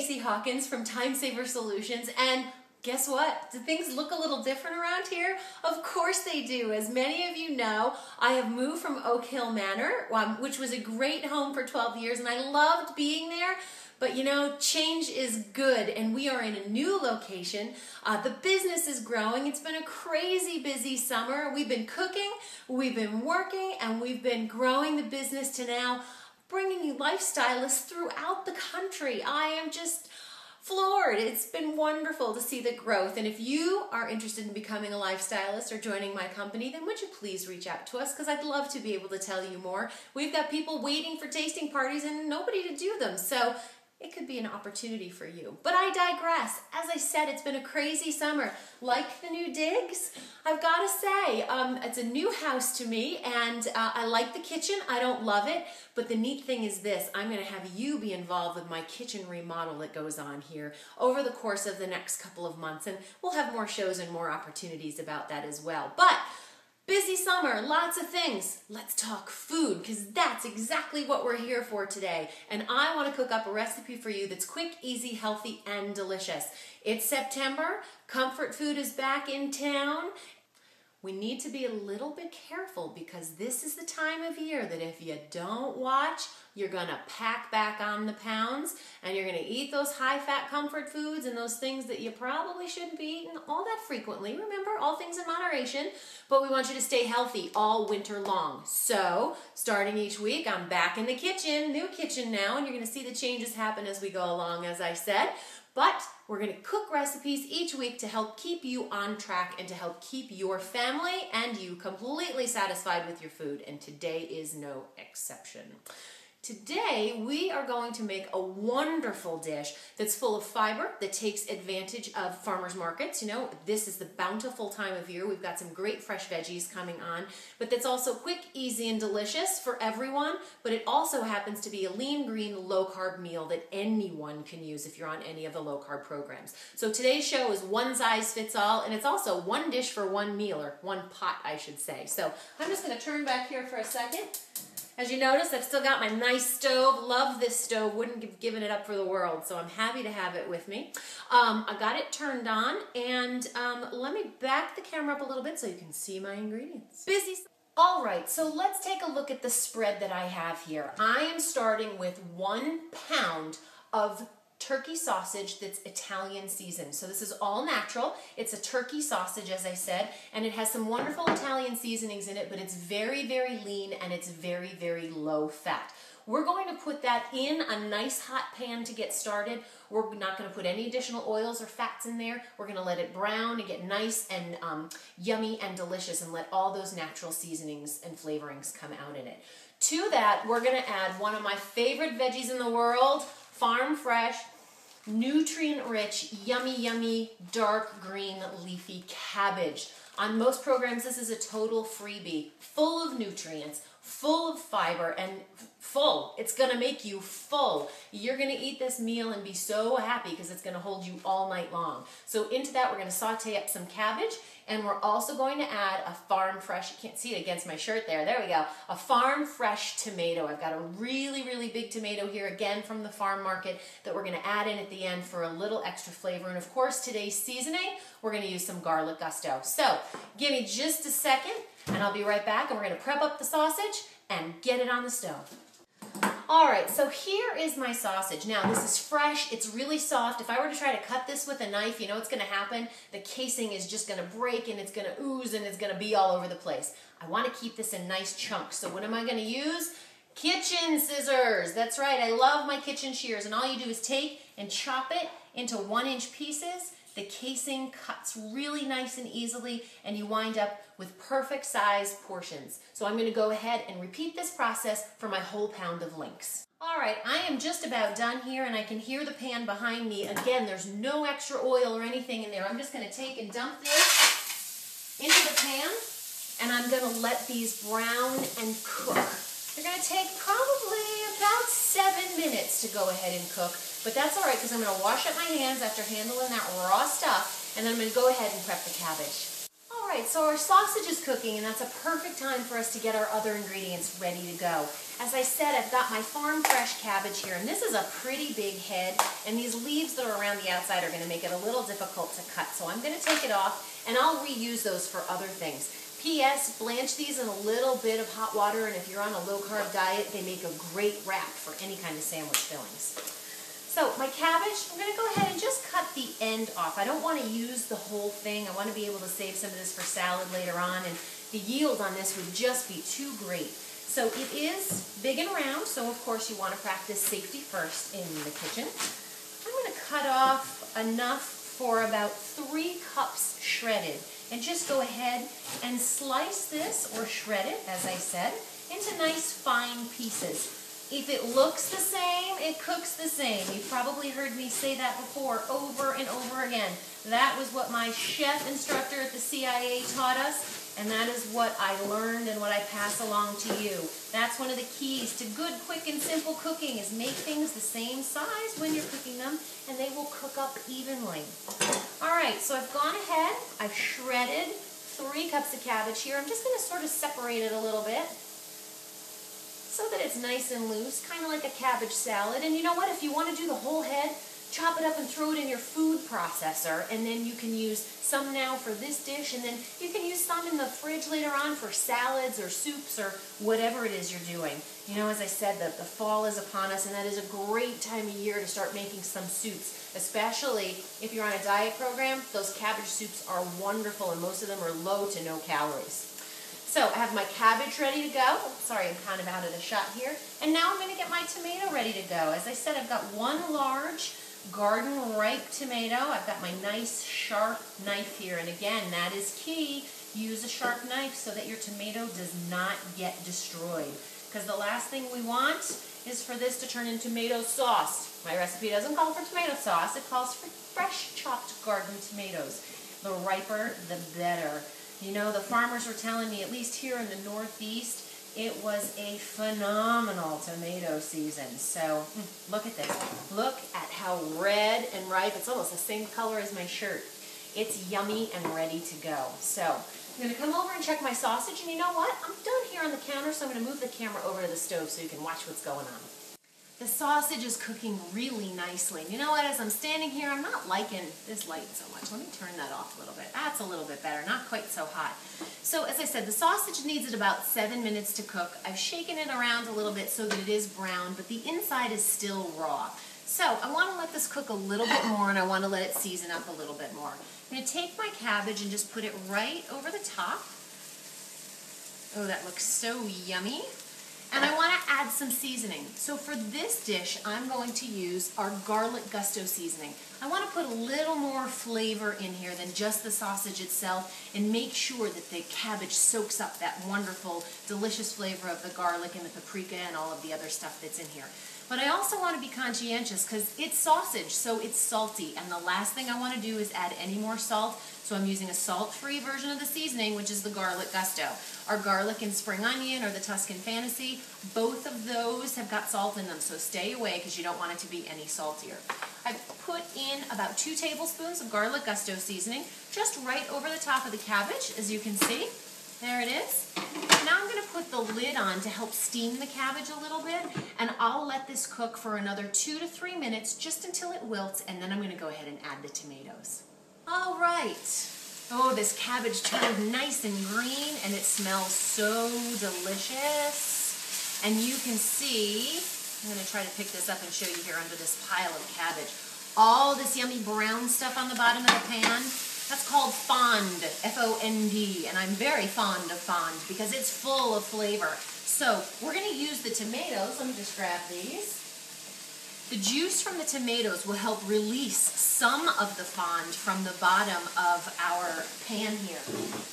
Stacey Hawkins from Savor Solutions, and guess what? Do things look a little different around here? Of course they do. As many of you know, I have moved from Oak Hill Manor, which was a great home for 12 years, and I loved being there. But you know, change is good, and we are in a new location. The business is growing. It's been a crazy busy summer. We've been cooking, we've been working, and we've been growing the business to now bringing you lifestylists throughout the country. I am just floored. It's been wonderful to see the growth. And if you are interested in becoming a lifestylist or joining my company, then would you please reach out to us, because I'd love to be able to tell you more. We've got people waiting for tasting parties and nobody to do them. So it could be an opportunity for you. But I digress. As I said, it's been a crazy summer. Like the new digs? I've got to say, it's a new house to me, and I like the kitchen. I don't love it, but the neat thing is this. I'm going to have you be involved with my kitchen remodel that goes on here over the course of the next couple of months, and we'll have more shows and more opportunities about that as well. But busy summer, lots of things. Let's talk food, because that's exactly what we're here for today. And I want to cook up a recipe for you that's quick, easy, healthy, and delicious. It's September. Comfort food is back in town. We need to be a little bit careful, because this is the time of year that if you don't watch, you're going to pack back on the pounds, and you're going to eat those high-fat comfort foods and those things that you probably shouldn't be eating all that frequently. Remember, all things in moderation, but we want you to stay healthy all winter long. So, starting each week, I'm back in the kitchen, new kitchen now, and you're going to see the changes happen as we go along, as I said. But we're going to cook recipes each week to help keep you on track and to help keep your family and you completely satisfied with your food. And today is no exception. Today, we are going to make a wonderful dish that's full of fiber, that takes advantage of farmers markets. You know, this is the bountiful time of year. We've got some great fresh veggies coming on, but that's also quick, easy, and delicious for everyone. But it also happens to be a lean, green, low-carb meal that anyone can use if you're on any of the low-carb programs. So today's show is one size fits all, and it's also one dish for one meal, or one pot, I should say. So I'm just going to turn back here for a second. As you notice, I've still got my nice stove. Love this stove. Wouldn't have given it up for the world, so I'm happy to have it with me. I got it turned on, and let me back the camera up a little bit so you can see my ingredients. Busy. All right, so let's take a look at the spread that I have here. I am starting with 1 pound of turkey sausage that's Italian seasoned. So this is all natural. It's a turkey sausage, as I said, and it has some wonderful Italian seasonings in it, but it's very, very lean, and it's very, very low fat. We're going to put that in a nice hot pan to get started. We're not going to put any additional oils or fats in there. We're going to let it brown and get nice and yummy and delicious, and let all those natural seasonings and flavorings come out in it. To that, we're going to add one of my favorite veggies in the world, farm fresh, nutrient-rich, yummy, yummy, dark green leafy cabbage. On most programs, this is a total freebie, full of nutrients, full of fiber, and full. It's going to make you full. You're going to eat this meal and be so happy, because it's going to hold you all night long. So into that, we're going to saute up some cabbage, and we're also going to add a farm fresh, you can't see it against my shirt there we go, a farm fresh tomato. I've got a really, really big tomato here, again from the farm market, that we're going to add in at the end for a little extra flavor. And of course, today's seasoning, we're going to use some garlic gusto. So give me just a second, and I'll be right back, and we're going to prep up the sausage and get it on the stove. All right, so here is my sausage. Now, this is fresh. It's really soft. If I were to try to cut this with a knife, you know what's going to happen? The casing is just going to break, and it's going to ooze, and it's going to be all over the place. I want to keep this in nice chunks. So what am I going to use? Kitchen scissors. That's right. I love my kitchen shears, and all you do is take and chop it into 1-inch pieces. The casing cuts really nice and easily, and you wind up with perfect size portions. So I'm going to go ahead and repeat this process for my whole pound of links. All right, I am just about done here, and I can hear the pan behind me. Again, there's no extra oil or anything in there. I'm just going to take and dump this into the pan, and I'm going to let these brown and cook. They're going to take probably about 7 minutes to go ahead and cook, but that's all right, because I'm going to wash up my hands after handling that raw stuff, and then I'm going to go ahead and prep the cabbage. All right. Alright, so our sausage is cooking, and that's a perfect time for us to get our other ingredients ready to go. As I said, I've got my farm fresh cabbage here, and this is a pretty big head, and these leaves that are around the outside are going to make it a little difficult to cut. So I'm going to take it off, and I'll reuse those for other things. P.S. Blanch these in a little bit of hot water, and if you're on a low-carb diet, they make a great wrap for any kind of sandwich fillings. So my cabbage, I'm going to go ahead and just cut the end off. I don't want to use the whole thing. I want to be able to save some of this for salad later on, and the yield on this would just be too great. So it is big and round, so of course you want to practice safety first in the kitchen. I'm going to cut off enough for about 3 cups shredded, and just go ahead and slice this, or shred it, as I said, into nice fine pieces. If it looks the same, it cooks the same. You've probably heard me say that before, over and over again. That was what my chef instructor at the CIA taught us, and that is what I learned and what I pass along to you. That's one of the keys to good, quick, and simple cooking, is make things the same size when you're cooking them, and they will cook up evenly. Alright, so I've gone ahead, I've shredded 3 cups of cabbage here. I'm just going to sort of separate it a little bit, so that it's nice and loose, kind of like a cabbage salad. And you know what? If you want to do the whole head, chop it up and throw it in your food processor, and then you can use some now for this dish, and then you can use some in the fridge later on for salads or soups or whatever it is you're doing. You know, as I said, the fall is upon us, and that is a great time of year to start making some soups, especially if you're on a diet program. Those cabbage soups are wonderful, and most of them are low to no calories. So I have my cabbage ready to go. Sorry, I'm kind of out of the shot here. And now I'm going to get my tomato ready to go. As I said, I've got 1 large garden ripe tomato. I've got my nice sharp knife here. And again, that is key. Use a sharp knife so that your tomato does not get destroyed. Because the last thing we want is for this to turn into tomato sauce. My recipe doesn't call for tomato sauce. It calls for fresh chopped garden tomatoes. The riper, the better. You know, the farmers were telling me, at least here in the Northeast, it was a phenomenal tomato season. So, look at this. Look at how red and ripe. It's almost the same color as my shirt. It's yummy and ready to go. So, I'm going to come over and check my sausage, and you know what? I'm done here on the counter, so I'm going to move the camera over to the stove so you can watch what's going on. The sausage is cooking really nicely. And you know what? As I'm standing here, I'm not liking this light so much. Let me turn that off a little bit. That's a little bit better. Not quite so hot. So as I said, the sausage needs it about 7 minutes to cook. I've shaken it around a little bit so that it is brown, but the inside is still raw. So I want to let this cook a little bit more, and I want to let it season up a little bit more. I'm going to take my cabbage and just put it right over the top. Oh, that looks so yummy. And I want to add some seasoning. So for this dish, I'm going to use our garlic gusto seasoning. I want to put a little more flavor in here than just the sausage itself, and make sure that the cabbage soaks up that wonderful, delicious flavor of the garlic and the paprika and all of the other stuff that's in here. But I also want to be conscientious because it's sausage, so it's salty. And the last thing I want to do is add any more salt. So I'm using a salt-free version of the seasoning, which is the garlic gusto. Our garlic and spring onion, or the Tuscan Fantasy, both of those have got salt in them, so stay away because you don't want it to be any saltier. I've put in about 2 tablespoons of garlic gusto seasoning, just right over the top of the cabbage, as you can see. There it is. Now I'm going to put the lid on to help steam the cabbage a little bit, and I'll let this cook for another 2 to 3 minutes, just until it wilts, and then I'm going to go ahead and add the tomatoes. All right. Oh, this cabbage turned nice and green, and it smells so delicious. And you can see, I'm going to try to pick this up and show you here under this pile of cabbage, all this yummy brown stuff on the bottom of the pan. That's called fond, F-O-N-D, and I'm very fond of fond because it's full of flavor. So we're going to use the tomatoes. Let me just grab these. The juice from the tomatoes will help release some of the fond from the bottom of our pan here.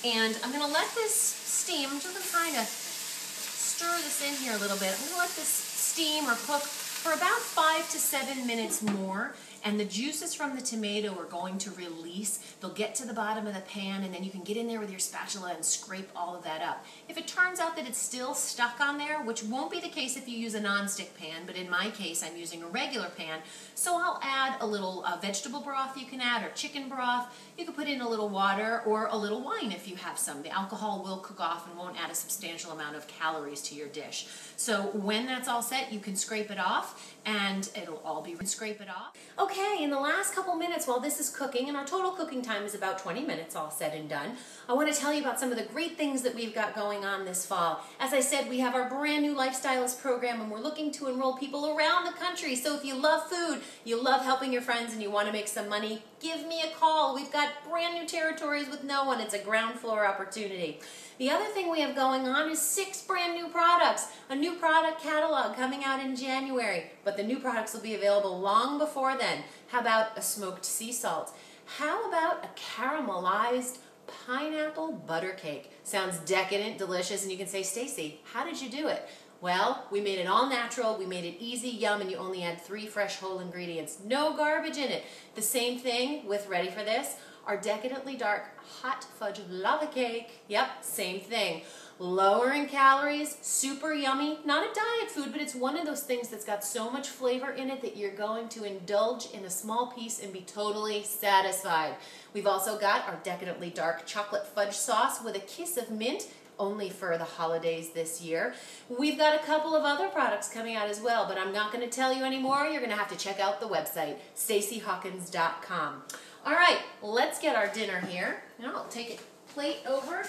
And I'm going to let this steam. I'm just going to kind of stir this in here a little bit. I'm going to let this steam or cook for about 5 to 7 minutes more. and the juices from the tomato are going to release. They'll get to the bottom of the pan, and then you can get in there with your spatula and scrape all of that up. If it turns out that it's still stuck on there, which won't be the case if you use a non-stick pan, but in my case I'm using a regular pan, so I'll add a little vegetable broth you can add, or chicken broth. You can put in a little water or a little wine if you have some. The alcohol will cook off and won't add a substantial amount of calories to your dish. So when that's all set, you can scrape it off, and it'll all be scrape it off. Okay, in the last couple minutes while this is cooking, and our total cooking time is about 20 minutes all said and done, I want to tell you about some of the great things that we've got going on this fall. As I said, we have our brand new Lifestylist program, and we're looking to enroll people around the country. So if you love food, you love helping your friends, and you want to make some money, give me a call. We've got brand new territories with no one. It's a ground floor opportunity. The other thing we have going on is 6 brand new products, a new product catalog coming out in January, but the new products will be available long before then. How about a smoked sea salt? How about a caramelized pineapple butter cake? Sounds decadent, delicious, and you can say, Stacey, how did you do it? Well, we made it all natural, we made it easy, yum, and you only add 3 fresh whole ingredients. No garbage in it. The same thing with, ready for this, our decadently dark hot fudge lava cake. Yep, same thing. Lower in calories, super yummy, not a diet food, but it's one of those things that's got so much flavor in it that you're going to indulge in a small piece and be totally satisfied. We've also got our decadently dark chocolate fudge sauce with a kiss of mint, only for the holidays this year. We've got a couple of other products coming out as well, but I'm not going to tell you anymore. You're going to have to check out the website, staceyhawkins.com. All right, let's get our dinner here. Now I'll take a plate over.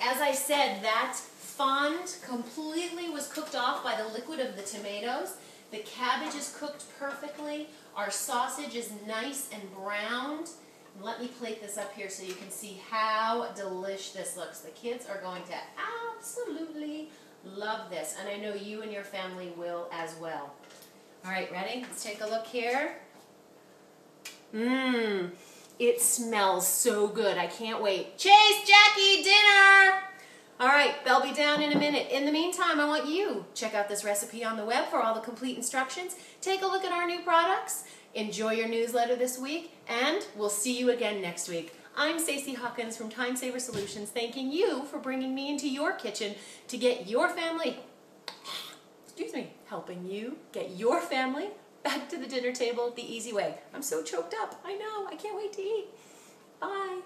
As I said, that fond completely was cooked off by the liquid of the tomatoes. The cabbage is cooked perfectly. Our sausage is nice and browned. Let me plate this up here so you can see how delish this looks. The kids are going to absolutely love this, and I know you and your family will as well. All right, ready? Let's take a look here. It smells so good. I can't wait. Chase, Jackie, dinner! All right, they'll be down in a minute. In the meantime, I want you to check out this recipe on the web for all the complete instructions. Take a look at our new products. Enjoy your newsletter this week, and we'll see you again next week. I'm Stacey Hawkins from Savor Solutions, thanking you for bringing me into your kitchen to get your family, helping you get your family back to the dinner table the easy way. I'm so choked up. I know. I can't wait to eat. Bye.